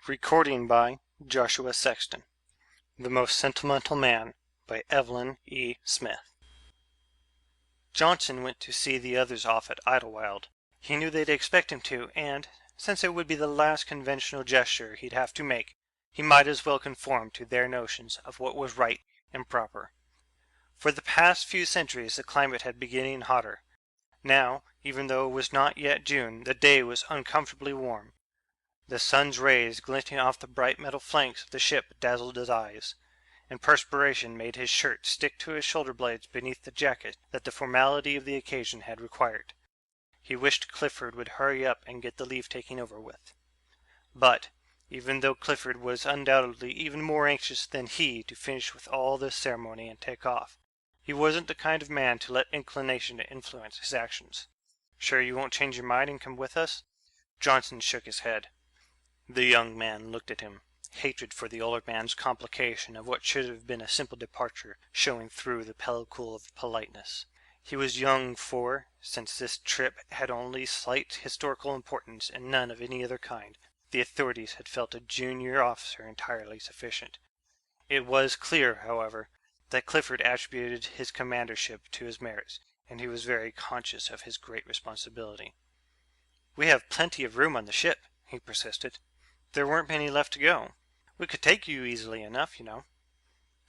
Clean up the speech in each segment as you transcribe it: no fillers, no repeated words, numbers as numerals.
Recording by Joshua Sexton. The Most Sentimental Man by Evelyn E. Smith. Johnson went to see the others off at Idlewild. He knew they'd expect him to, and, since it would be the last conventional gesture he'd have to make, he might as well conform to their notions of what was right and proper. For the past few centuries the climate had been getting hotter. Now, even though it was not yet June, the day was uncomfortably warm. The sun's rays glinting off the bright metal flanks of the ship dazzled his eyes, and perspiration made his shirt stick to his shoulder blades beneath the jacket that the formality of the occasion had required. He wished Clifford would hurry up and get the leave-taking over with. But, even though Clifford was undoubtedly even more anxious than he to finish with all this ceremony and take off, he wasn't the kind of man to let inclination influence his actions. "Sure you won't change your mind and come with us?" Johnson shook his head. The young man looked at him, hatred for the older man's complication of what should have been a simple departure showing through the pellicule of politeness. He was young for, since this trip had only slight historical importance and none of any other kind, the authorities had felt a junior officer entirely sufficient. It was clear, however, that Clifford attributed his commandership to his merits, and he was very conscious of his great responsibility. "We have plenty of room on the ship," he persisted. "There weren't many left to go. We could take you easily enough, you know."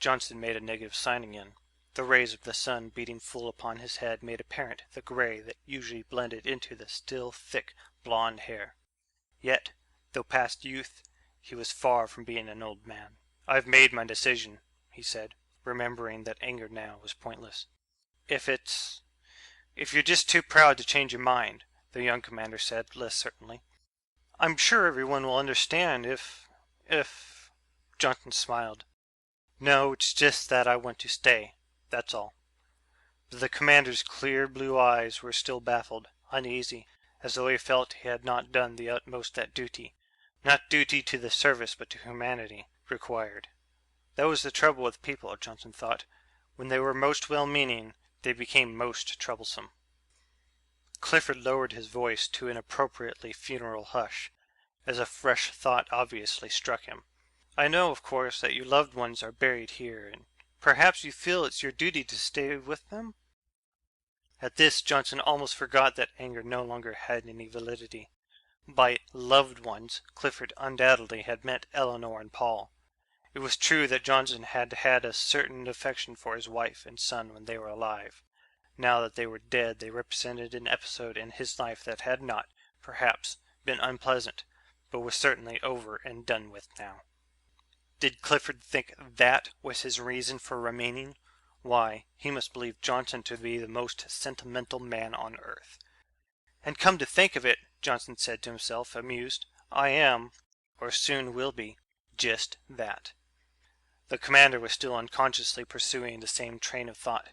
Johnson made a negative sign again. The rays of the sun beating full upon his head made apparent the gray that usually blended into the still thick blonde hair. Yet, though past youth, he was far from being an old man. "I've made my decision," he said, remembering that anger now was pointless. If you're just too proud to change your mind," the young commander said, less certainly. "I'm sure everyone will understand if... Johnson smiled. "No, it's just that I want to stay, that's all." But the commander's clear blue eyes were still baffled, uneasy, as though he felt he had not done the utmost that duty, not duty to the service but to humanity, required. That was the trouble with people, Johnson thought. When they were most well-meaning, they became most troublesome. Clifford lowered his voice to an appropriately funeral hush, as a fresh thought obviously struck him. "I know, of course, that your loved ones are buried here, and perhaps you feel it's your duty to stay with them?" At this, Johnson almost forgot that anger no longer had any validity. By loved ones, Clifford undoubtedly had meant Eleanor and Paul. It was true that Johnson had had a certain affection for his wife and son when they were alive. Now that they were dead, they represented an episode in his life that had not, perhaps, been unpleasant, but was certainly over and done with now. Did Clifford think that was his reason for remaining? Why, he must believe Johnson to be the most sentimental man on earth. "And come to think of it," Johnson said to himself, amused, "I am, or soon will be, just that." The commander was still unconsciously pursuing the same train of thought.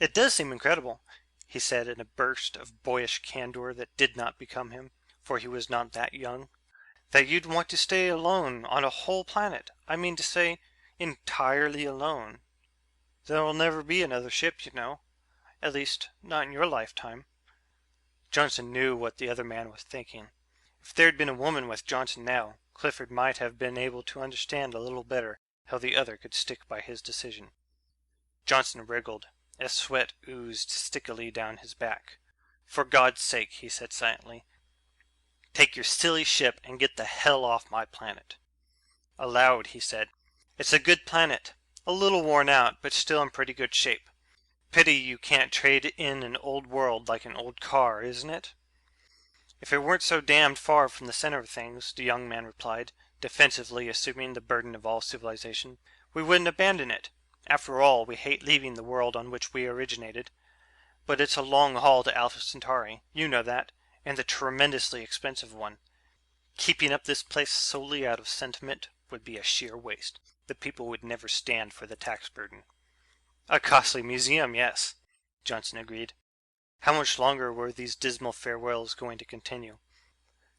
"It does seem incredible," he said in a burst of boyish candor that did not become him, for he was not that young, "that you'd want to stay alone on a whole planet. I mean to say, entirely alone. There'll never be another ship, you know. At least, not in your lifetime." Johnson knew what the other man was thinking. If there had been a woman with Johnson now, Clifford might have been able to understand a little better how the other could stick by his decision. Johnson wriggled, as sweat oozed stickily down his back. "For God's sake," he said silently, "take your silly ship and get the hell off my planet." Aloud, he said, "It's a good planet. A little worn out, but still in pretty good shape. Pity you can't trade in an old world like an old car, isn't it?" "If it weren't so damned far from the center of things," the young man replied, defensively assuming the burden of all civilization, "we wouldn't abandon it. After all, we hate leaving the world on which we originated. But it's a long haul to Alpha Centauri, you know that, and a tremendously expensive one. Keeping up this place solely out of sentiment would be a sheer waste. The people would never stand for the tax burden." "A costly museum, yes," Johnson agreed. How much longer were these dismal farewells going to continue?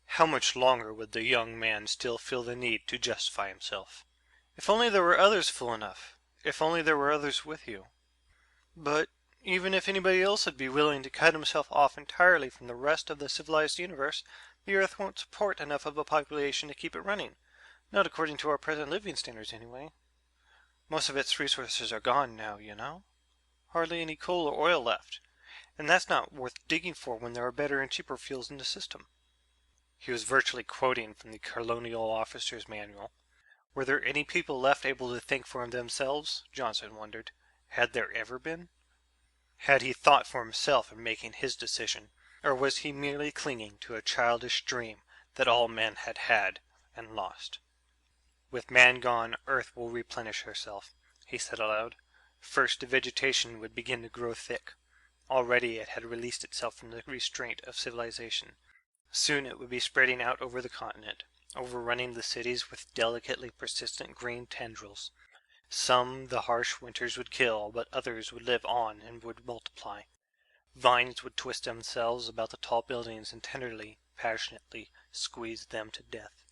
How much longer would the young man still feel the need to justify himself? "If only there were others fool enough. If only there were others with you." "But even if anybody else would be willing to cut himself off entirely from the rest of the civilized universe, the Earth won't support enough of a population to keep it running. Not according to our present living standards, anyway. Most of its resources are gone now, you know. Hardly any coal or oil left. And that's not worth digging for when there are better and cheaper fuels in the system. He was virtually quoting from the Colonial Officer's Manual. Were there any people left able to think for themselves? Johnson wondered. Had there ever been? Had he thought for himself in making his decision, or was he merely clinging to a childish dream that all men had had and lost? With man gone, Earth will replenish herself, he said aloud. First the vegetation would begin to grow thick. Already it had released itself from the restraint of civilization. Soon it would be spreading out over the continent, overrunning the cities with delicately persistent green tendrils. Some the harsh winters would kill, but others would live on and would multiply. Vines would twist themselves about the tall buildings and tenderly, passionately squeeze them to death,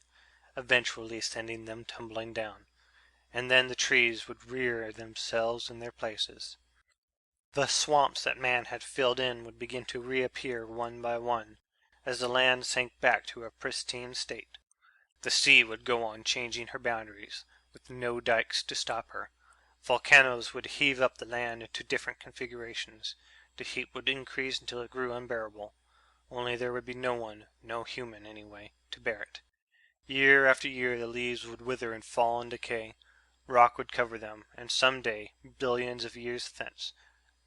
eventually sending them tumbling down. And then the trees would rear themselves in their places. The swamps that man had filled in would begin to reappear one by one, as the land sank back to a pristine state. The sea would go on changing her boundaries, with no dikes to stop her. Volcanoes would heave up the land into different configurations. The heat would increase until it grew unbearable. Only there would be no one, no human anyway, to bear it. Year after year the leaves would wither and fall and decay. Rock would cover them, and some day, billions of years thence,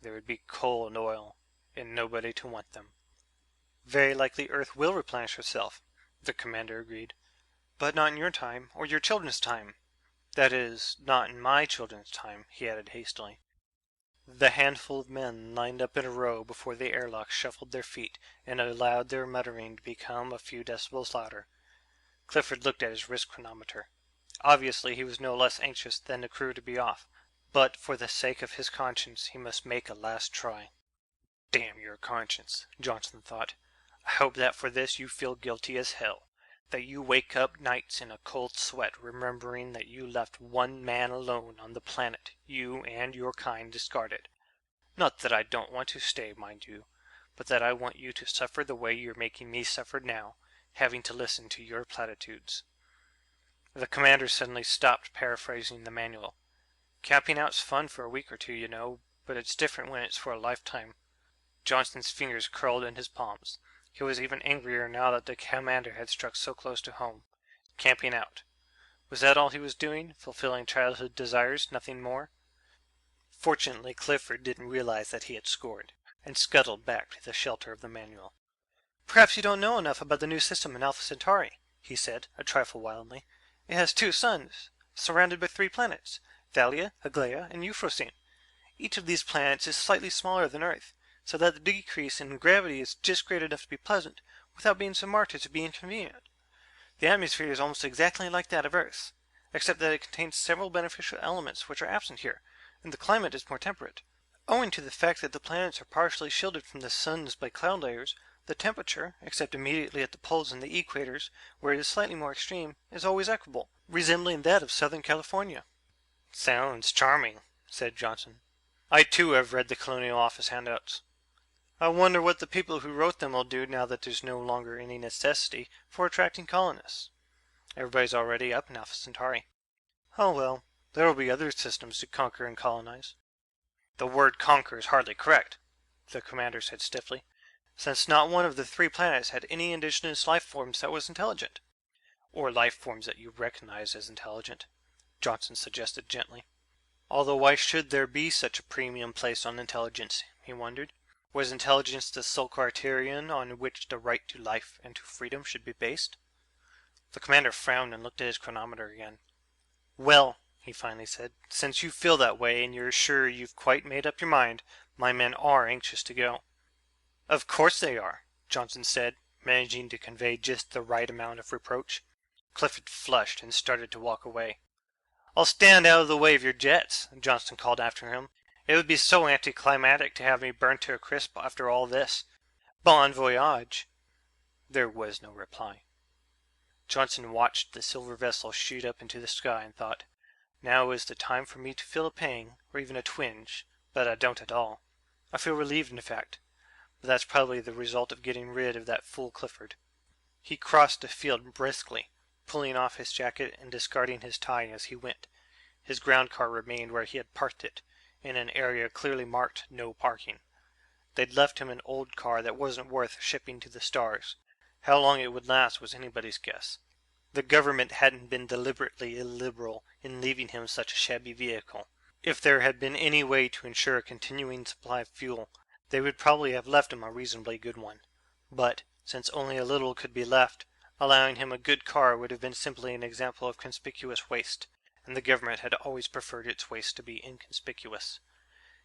there would be coal and oil, and nobody to want them. Very likely Earth will replenish herself, the commander agreed. But not in your time, or your children's time. That is, not in my children's time, he added hastily. The handful of men lined up in a row before the airlock shuffled their feet and allowed their muttering to become a few decibels louder. Clifford looked at his wrist chronometer. Obviously he was no less anxious than the crew to be off, but for the sake of his conscience he must make a last try. Damn your conscience, Johnson thought. I hope that for this you feel guilty as hell. That you wake up nights in a cold sweat remembering that you left one man alone on the planet you and your kind discarded. Not that I don't want to stay, mind you, but that I want you to suffer the way you're making me suffer now, having to listen to your platitudes. The commander suddenly stopped paraphrasing the manual. Camping out's fun for a week or two, you know, but it's different when it's for a lifetime. Johnson's fingers curled in his palms. He was even angrier now that the commander had struck so close to home. Camping out. Was that all he was doing? Fulfilling childhood desires, nothing more? Fortunately, Clifford didn't realize that he had scored, and scuttled back to the shelter of the manual. Perhaps you don't know enough about the new system in Alpha Centauri, he said, a trifle wildly. It has 2 suns, surrounded by 3 planets, Thalia, Aglaia, and Euphrosyne. Each of these planets is slightly smaller than Earth, so that the decrease in gravity is just great enough to be pleasant, without being so marked as to be inconvenient. The atmosphere is almost exactly like that of Earth, except that it contains several beneficial elements which are absent here, and the climate is more temperate. Owing to the fact that the planets are partially shielded from the suns by cloud layers, the temperature, except immediately at the poles and the equators, where it is slightly more extreme, is always equable, resembling that of Southern California. Sounds charming, said Johnson. I too have read the Colonial Office handouts. I wonder what the people who wrote them will do now that there's no longer any necessity for attracting colonists. Everybody's already up in Alpha Centauri. Oh well, there will be other systems to conquer and colonize. The word conquer is hardly correct, the commander said stiffly, since not one of the 3 planets had any indigenous life forms that was intelligent. Or life forms that you recognize as intelligent, Johnson suggested gently. Although why should there be such a premium placed on intelligence, he wondered. Was intelligence the sole criterion on which the right to life and to freedom should be based? The commander frowned and looked at his chronometer again. Well, he finally said, since you feel that way and you're sure you've quite made up your mind, my men are anxious to go. Of course they are, Johnson said, managing to convey just the right amount of reproach. Clifford flushed and started to walk away. I'll stand out of the way of your jets, Johnson called after him. It would be so anticlimactic to have me burnt to a crisp after all this. Bon voyage. There was no reply. Johnson watched the silver vessel shoot up into the sky and thought, now is the time for me to feel a pang, or even a twinge, but I don't at all. I feel relieved, in fact, but that's probably the result of getting rid of that fool Clifford. He crossed the field briskly, pulling off his jacket and discarding his tie as he went. His ground car remained where he had parked it, in an area clearly marked "No Parking." They'd left him an old car that wasn't worth shipping to the stars. How long it would last was anybody's guess. The government hadn't been deliberately illiberal in leaving him such a shabby vehicle. If there had been any way to ensure a continuing supply of fuel, they would probably have left him a reasonably good one. But, since only a little could be left, allowing him a good car would have been simply an example of conspicuous waste, and the government had always preferred its waste to be inconspicuous.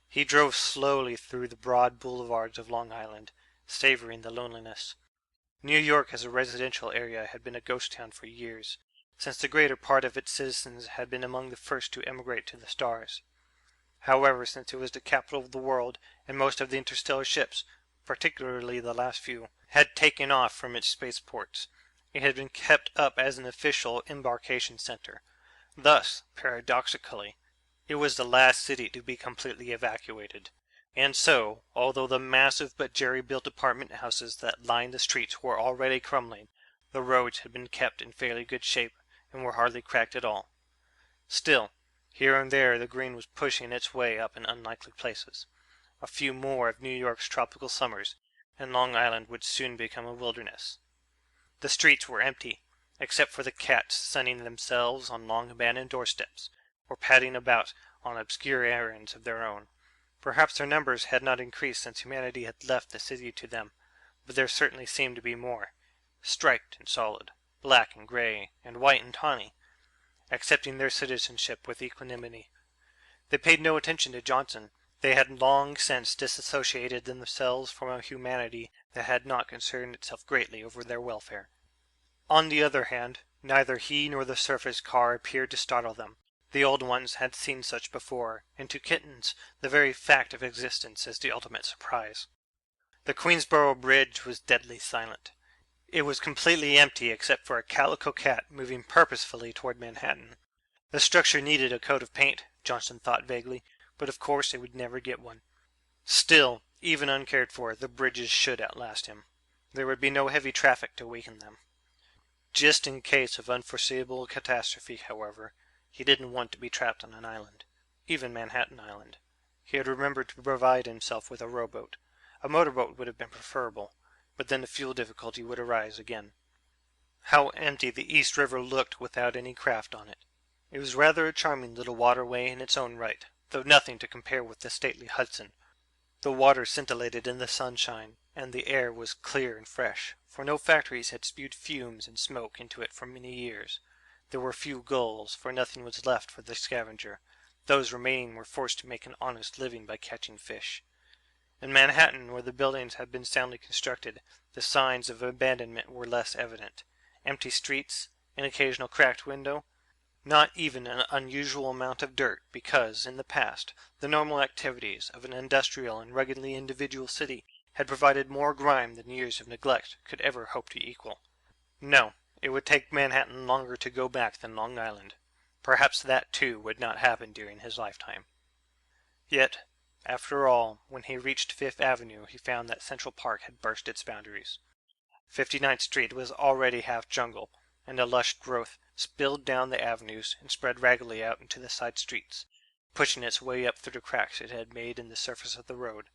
He drove slowly through the broad boulevards of Long Island, savoring the loneliness. New York as a residential area had been a ghost town for years, since the greater part of its citizens had been among the first to emigrate to the stars. However, since it was the capital of the world, and most of the interstellar ships, particularly the last few, had taken off from its spaceports, it had been kept up as an official embarkation center. Thus, paradoxically, it was the last city to be completely evacuated. And so, although the massive but jerry-built apartment houses that lined the streets were already crumbling, the roads had been kept in fairly good shape and were hardly cracked at all. Still, here and there the green was pushing its way up in unlikely places. A few more of New York's tropical summers, and Long Island would soon become a wilderness. The streets were empty, except for the cats sunning themselves on long abandoned doorsteps, or padding about on obscure errands of their own. Perhaps their numbers had not increased since humanity had left the city to them, but there certainly seemed to be more, striped and solid, black and gray, and white and tawny, accepting their citizenship with equanimity. They paid no attention to Johnson. They had long since disassociated themselves from a humanity that had not concerned itself greatly over their welfare. On the other hand, neither he nor the surface car appeared to startle them. The old ones had seen such before, and to kittens the very fact of existence is the ultimate surprise. The Queensboro Bridge was deadly silent. It was completely empty except for a calico cat moving purposefully toward Manhattan. The structure needed a coat of paint, Johnson thought vaguely, but of course it would never get one. Still, even uncared for, the bridges should outlast him. There would be no heavy traffic to weaken them. Just in case of unforeseeable catastrophe, however, he didn't want to be trapped on an island, even Manhattan Island. He had remembered to provide himself with a rowboat. A motorboat would have been preferable, but then the fuel difficulty would arise again. How empty the East River looked without any craft on it. It was rather a charming little waterway in its own right, though nothing to compare with the stately Hudson. The water scintillated in the sunshine, and the air was clear and fresh, for no factories had spewed fumes and smoke into it for many years. There were few gulls, for nothing was left for the scavenger. Those remaining were forced to make an honest living by catching fish. In Manhattan, where the buildings had been soundly constructed, the signs of abandonment were less evident. Empty streets, an occasional cracked window, not even an unusual amount of dirt, because, in the past, the normal activities of an industrial and ruggedly individual city had provided more grime than years of neglect could ever hope to equal. No, it would take Manhattan longer to go back than Long Island. Perhaps that, too, would not happen during his lifetime. Yet, after all, when he reached Fifth Avenue, he found that Central Park had burst its boundaries. 59th Street was already half jungle, and a lush growth spilled down the avenues and spread raggedly out into the side streets, pushing its way up through the cracks it had made in the surface of the road.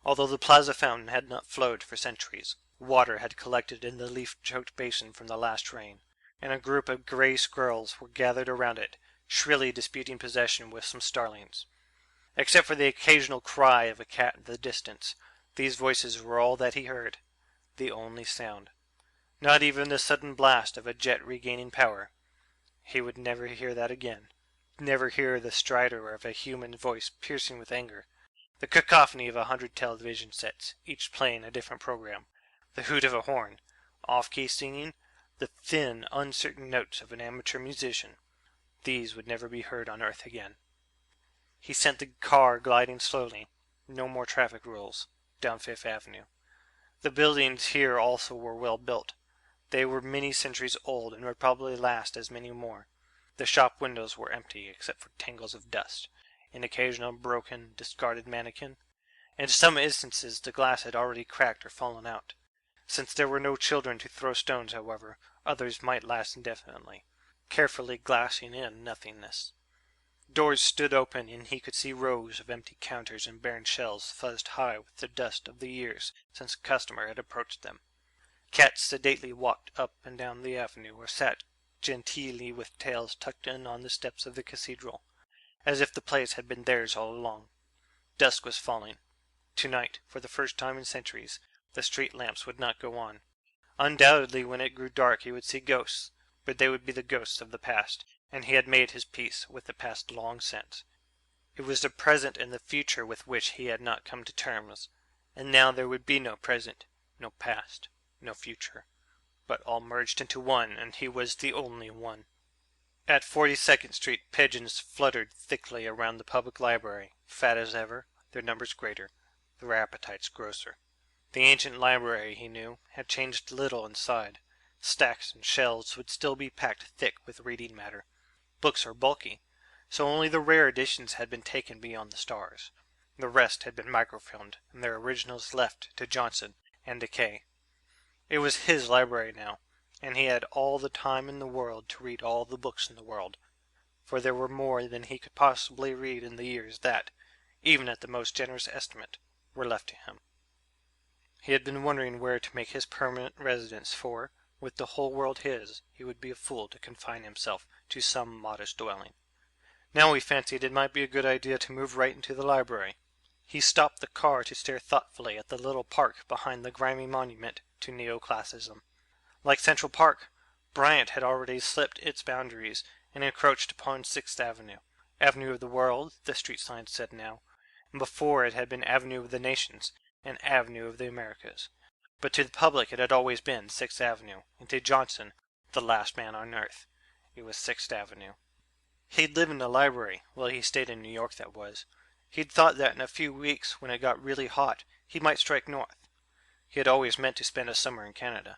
Although the Plaza fountain had not flowed for centuries, water had collected in the leaf-choked basin from the last rain, and a group of gray squirrels were gathered around it, shrilly disputing possession with some starlings. Except for the occasional cry of a cat in the distance, these voices were all that he heard, the only sound. Not even the sudden blast of a jet regaining power. He would never hear that again. Never hear the stridor of a human voice piercing with anger. The cacophony of 100 television sets, each playing a different program. The hoot of a horn. Off-key singing. The thin, uncertain notes of an amateur musician. These would never be heard on Earth again. He sent the car gliding slowly, no more traffic rules, down Fifth Avenue. The buildings here also were well built. They were many centuries old and would probably last as many more. The shop windows were empty except for tangles of dust, an occasional broken, discarded mannequin. In some instances the glass had already cracked or fallen out. Since there were no children to throw stones, however, Others might last indefinitely, carefully glassing in nothingness. Doors stood open, and he could see rows of empty counters and barren shelves fuzzed high with the dust of the years since a customer had approached them. Cats sedately walked up and down the avenue, or sat genteelly with tails tucked in on the steps of the cathedral, as if the place had been theirs all along. Dusk was falling. Tonight, for the first time in centuries, the street lamps would not go on. Undoubtedly, when it grew dark, he would see ghosts, but they would be the ghosts of the past, and he had made his peace with the past long since. It was the present and the future with which he had not come to terms, and now there would be no present, no past, no future, but all merged into one, and he was the only one. At 42nd Street, pigeons fluttered thickly around the public library, fat as ever, their numbers greater, their appetites grosser. The ancient library, he knew, had changed little inside. Stacks and shelves would still be packed thick with reading matter. Books are bulky, so only the rare editions had been taken beyond the stars. The rest had been microfilmed, and their originals left to Johnson and decay. It was his library now, and he had all the time in the world to read all the books in the world, for there were more than he could possibly read in the years that, even at the most generous estimate, were left to him. He had been wondering where to make his permanent residence, for, with the whole world his, he would be a fool to confine himself to some modest dwelling. Now he fancied it might be a good idea to move right into the library. He stopped the car to stare thoughtfully at the little park behind the grimy monument to neoclassicism. Like Central Park, Bryant had already slipped its boundaries and encroached upon 6th Avenue. Avenue of the World, the street signs said now, and before it had been Avenue of the Nations and Avenue of the Americas. But to the public it had always been 6th Avenue, and to Johnson, the last man on earth, it was 6th Avenue. He'd live in the library, while he stayed in New York, that was. He'd thought that in a few weeks, when it got really hot, he might strike north. He had always meant to spend a summer in Canada.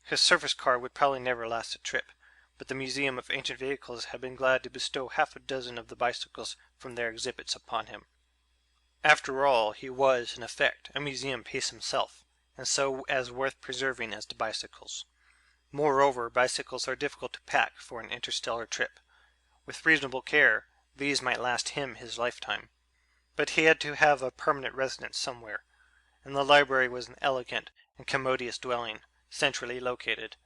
His surface car would probably never last a trip, but the Museum of Ancient Vehicles had been glad to bestow half a dozen of the bicycles from their exhibits upon him. After all, he was, in effect, a museum piece himself, and so as worth preserving as the bicycles. Moreover, bicycles are difficult to pack for an interstellar trip. With reasonable care, these might last him his lifetime. But he had to have a permanent residence somewhere, and the library was an elegant and commodious dwelling, centrally located.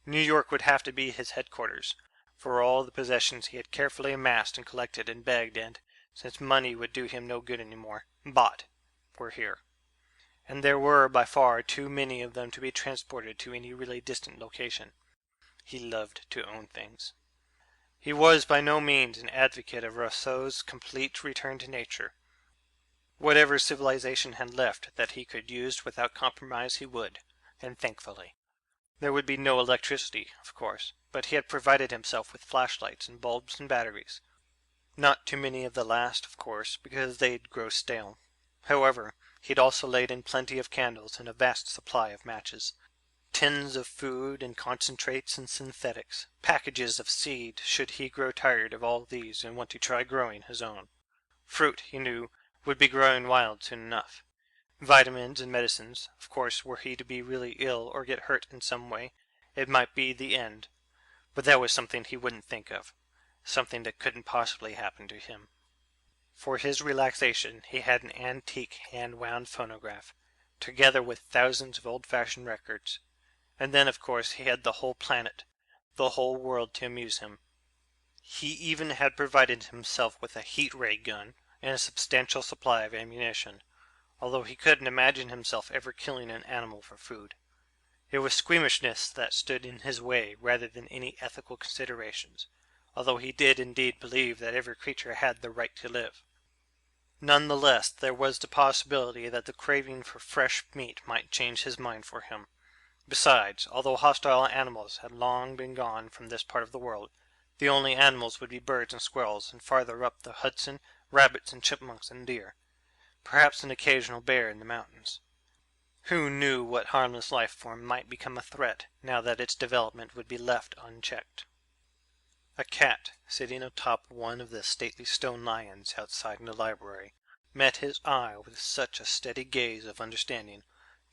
New York would have to be his headquarters, for all the possessions he had carefully amassed and collected and begged and, since money would do him no good anymore, bought, were here. And there were by far too many of them to be transported to any really distant location. He loved to own things. He was by no means an advocate of Rousseau's complete return to nature. Whatever civilization had left that he could use without compromise he would, and thankfully. There would be no electricity, of course, but he had provided himself with flashlights and bulbs and batteries. Not too many of the last, of course, because they'd grow stale. However, he'd also laid in plenty of candles and a vast supply of matches. Tins of food and concentrates and synthetics, packages of seed should he grow tired of all these and want to try growing his own. Fruit, he knew, would be growing wild soon enough. Vitamins and medicines, of course, were he to be really ill or get hurt in some way, it might be the end. But that was something he wouldn't think of, something that couldn't possibly happen to him. For his relaxation, he had an antique hand-wound phonograph, together with thousands of old-fashioned records. And then, of course, he had the whole planet, the whole world to amuse him. He even had provided himself with a heat-ray gun and a substantial supply of ammunition, although he couldn't imagine himself ever killing an animal for food. It was squeamishness that stood in his way rather than any ethical considerations, although he did indeed believe that every creature had the right to live. None the less, there was the possibility that the craving for fresh meat might change his mind for him. Besides, although hostile animals had long been gone from this part of the world, the only animals would be birds and squirrels, and farther up the Hudson, rabbits and chipmunks and deer. Perhaps an occasional bear in the mountains. Who knew what harmless life form might become a threat now that its development would be left unchecked? A cat, sitting atop one of the stately stone lions outside in the library, met his eye with such a steady gaze of understanding,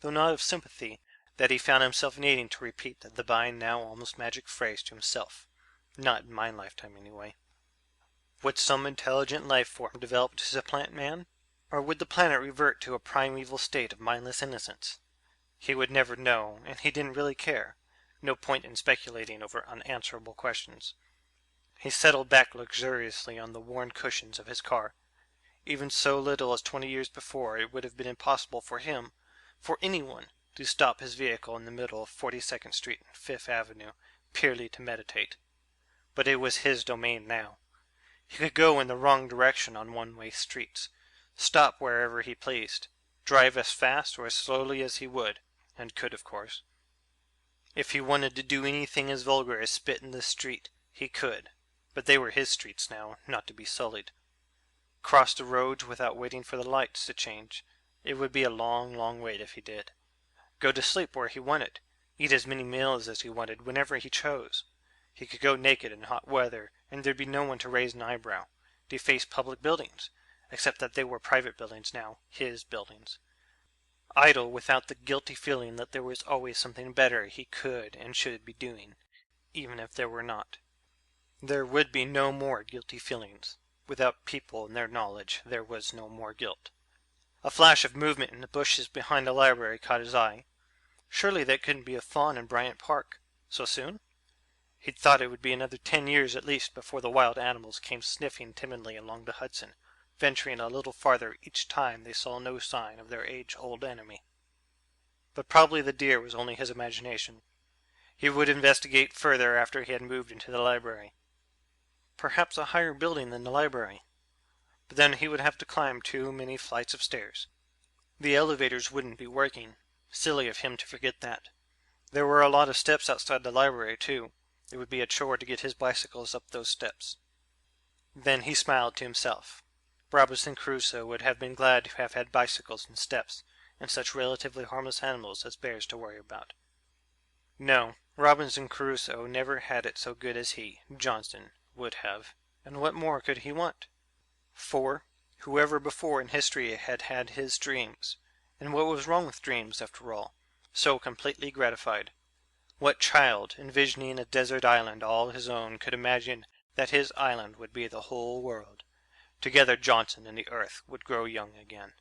though not of sympathy, that he found himself needing to repeat the divine, now almost magic phrase to himself. Not in my lifetime, anyway. Would some intelligent life form develop to supplant man? Or would the planet revert to a primeval state of mindless innocence? He would never know, and he didn't really care. No point in speculating over unanswerable questions. He settled back luxuriously on the worn cushions of his car. Even so little as 20 years before, it would have been impossible for him, for anyone, to stop his vehicle in the middle of 42nd Street and 5th Avenue purely to meditate. But it was his domain now. He could go in the wrong direction on one-way streets, stop wherever he pleased, drive as fast or as slowly as he would, and could, of course. If he wanted to do anything as vulgar as spit in the street, he could, but they were his streets now, not to be sullied. Cross the roads without waiting for the lights to change. It would be a long, long wait if he did. Go to sleep where he wanted, eat as many meals as he wanted whenever he chose. He could go naked in hot weather, and there'd be no one to raise an eyebrow, deface public buildings, except that they were private buildings now, his buildings. Idle without the guilty feeling that there was always something better he could and should be doing, even if there were not. There would be no more guilty feelings. Without people and their knowledge, there was no more guilt. A flash of movement in the bushes behind the library caught his eye. Surely that couldn't be a fawn in Bryant Park. So soon? He'd thought it would be another 10 years at least before the wild animals came sniffing timidly along the Hudson, venturing a little farther each time they saw no sign of their age-old enemy. But probably the deer was only his imagination. He would investigate further after he had moved into the library. Perhaps a higher building than the library. But then he would have to climb too many flights of stairs. The elevators wouldn't be working. Silly of him to forget that. There were a lot of steps outside the library, too. It would be a chore to get his bicycles up those steps. Then he smiled to himself. Robinson Crusoe would have been glad to have had bicycles and steps, and such relatively harmless animals as bears to worry about. No, Robinson Crusoe never had it so good as he, Johnston, would have. And what more could he want? For, whoever before in history had had his dreams, and what was wrong with dreams, after all, so completely gratified? What child, envisioning a desert island all his own, could imagine that his island would be the whole world? Together Johnson and the earth would grow young again.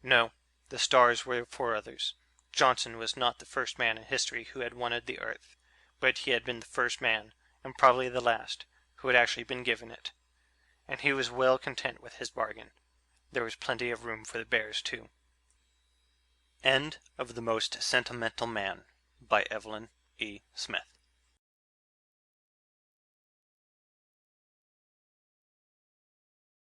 No, the stars were for others. Johnson was not the first man in history who had wanted the earth, but he had been the first man, and probably the last, who had actually been given it. And he was well content with his bargain. There was plenty of room for the bears, too. End of The Most Sentimental Man by Evelyn E. Smith.